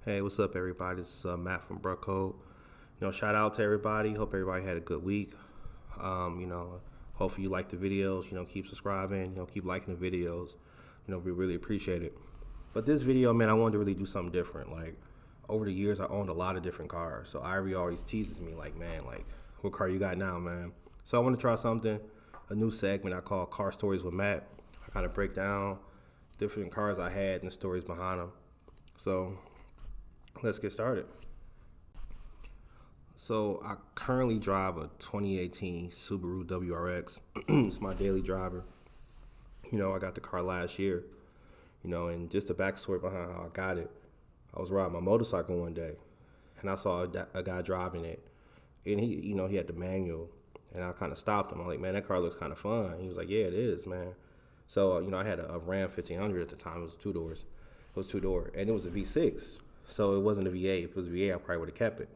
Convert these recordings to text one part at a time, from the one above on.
Hey, what's up, everybody? This is Matt from Brucko. Shout out to everybody. Hope everybody had a good week. Hopefully you like the videos. Keep subscribing. Keep liking the videos. We really appreciate it. But this video, man, I wanted to really do something different. Like, over the years, I owned a lot of different cars. So Ivory always teases me, like, man, like, what car you got now, man? So I want to try something, a new segment I call Car Stories with Matt. I kind of break down different cars I had and the stories behind them. So let's get started. So I currently drive a 2018 Subaru WRX. It's my daily driver. I got the car last year. And just the backstory behind how I got it. I was riding my motorcycle one day, and I saw a guy driving it, and he had the manual, and I kind of stopped him. I'm like, man, that car looks kind of fun. He was like, yeah, it is, man. So I had a Ram 1500 at the time. It was two doors. It was two-door, and it was a V6. So it wasn't a V8. If it was a V8, I probably would have kept it.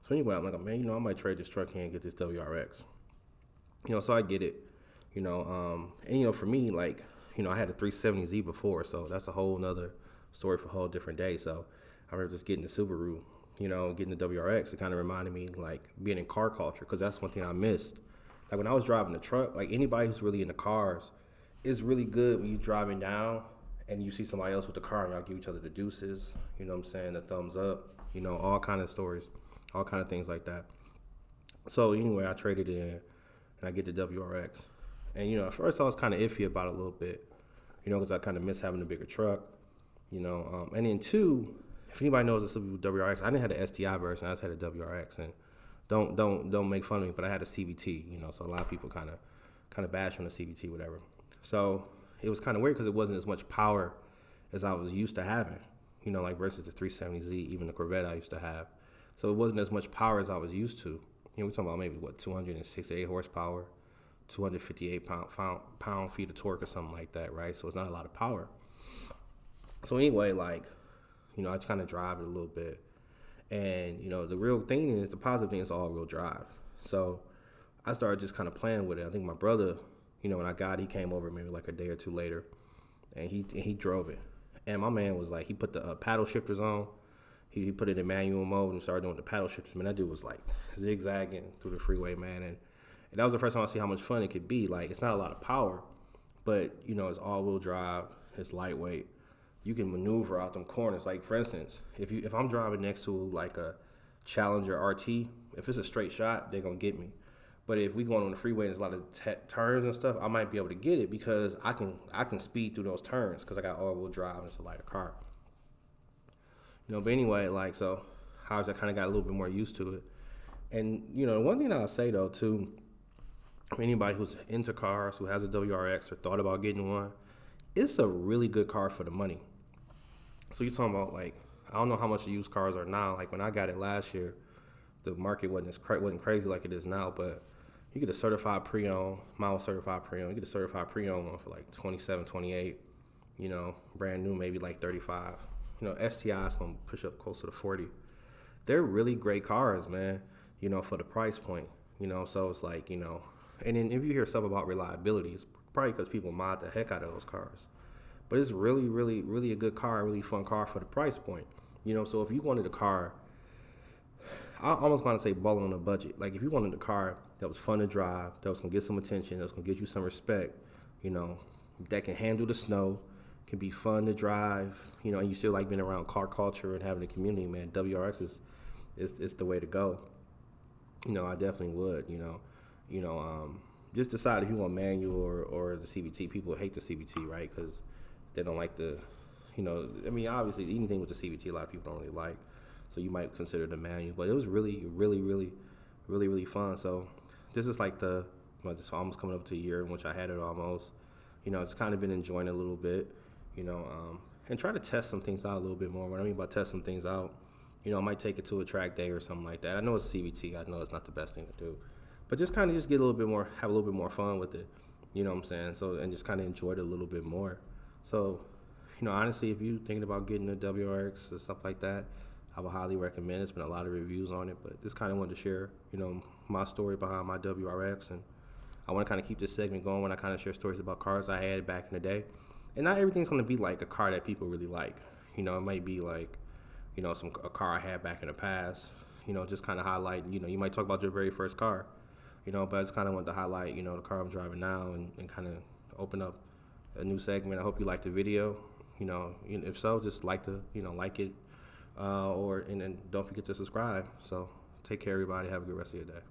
So anyway, I'm like, man, I might trade this truck here and get this WRX. So I get it. For me, like, I had a 370Z before, so that's a whole nother story for a whole different day. So I remember just getting the Subaru, getting the WRX. It kind of reminded me, like, being in car culture, because that's one thing I missed. Like, when I was driving the truck, like, anybody who's really into cars, it's really good when you're driving down and you see somebody else with the car and y'all give each other the deuces, the thumbs up, all kind of stories, all kind of things like that. So anyway, I traded in and I get the WRX. And, at first I was kind of iffy about it a little bit, because I kind of miss having a bigger truck, and then two, if anybody knows the Subaru WRX, I didn't have the STI version, I just had a WRX, and don't make fun of me, but I had a CVT, so a lot of people kind of bash on the CVT, whatever. So it was kind of weird because it wasn't as much power as I was used to having, like versus the 370Z, even the Corvette I used to have. So it wasn't as much power as I was used to. We're talking about maybe, 268 horsepower, 258 pound-feet of torque or something like that, right? So it's not a lot of power. So anyway, like, I kind of drive it a little bit. And, the real thing is, the positive thing is all-wheel drive. So I started just kind of playing with it. I think my brother, when I got it, he came over maybe like a day or two later, and he drove it. And my man was like, he put the paddle shifters on. He put it in manual mode and started doing the paddle shifters. Man, that dude was like zigzagging through the freeway, man. And that was the first time I see how much fun it could be. Like, it's not a lot of power, but, it's all-wheel drive. It's lightweight. You can maneuver out them corners. Like, for instance, if I'm driving next to like a Challenger RT, if it's a straight shot, they're going to get me. But if we going on the freeway and there's a lot of turns and stuff, I might be able to get it because I can speed through those turns because I got all-wheel drive and it's a lighter car. But anyway, like, so I kind of got a little bit more used to it. And, one thing I'll say, though, too, anybody who's into cars, who has a WRX or thought about getting one, it's a really good car for the money. So you're talking about, like, I don't know how much the used cars are now. Like, when I got it last year, the market wasn't crazy like it is now, but you get a certified pre-owned, mine was certified pre-owned. You get a certified pre-owned one for like 27, 28, brand new, maybe like 35. STI is going to push up close to the 40. They're really great cars, man, for the price point, so it's like, and then if you hear stuff about reliability, it's probably because people mod the heck out of those cars. But it's really, really, really a good car, really fun car for the price point, so if you wanted a car, I almost want to say balling on a budget. Like, if you wanted a car that was fun to drive, that was going to get some attention, that was going to get you some respect, that can handle the snow, can be fun to drive, and you still like being around car culture and having a community, man, WRX is the way to go. I definitely would, just decide if you want manual or the CVT. People hate the CVT, right? Because they don't like obviously anything with the CVT, a lot of people don't really like. So you might consider the manual, but it was really, really, really, really, really fun. So this is like it's almost coming up to a year in which I had it almost. It's kind of been enjoying it a little bit, and try to test some things out a little bit more. What I mean by test some things out, I might take it to a track day or something like that. I know it's CVT. I know it's not the best thing to do, but just kind of get a little bit more, have a little bit more fun with it. You know what I'm saying? So, and just kind of enjoy it a little bit more. So, honestly, if you're thinking about getting a WRX or stuff like that, I would highly recommend it. There's been a lot of reviews on it, but just kind of wanted to share, my story behind my WRX. And I want to kind of keep this segment going when I kind of share stories about cars I had back in the day. And not everything's going to be like a car that people really like. It might be like, you know, a car I had back in the past. You know, just kind of highlight. You know, you might talk about your very first car. You know, but I just kind of want to highlight, you know, the car I'm driving now, and kind of open up a new segment. I hope you liked the video. You know, if so, just like it, and then don't forget to subscribe. So take care, everybody. Have a good rest of your day.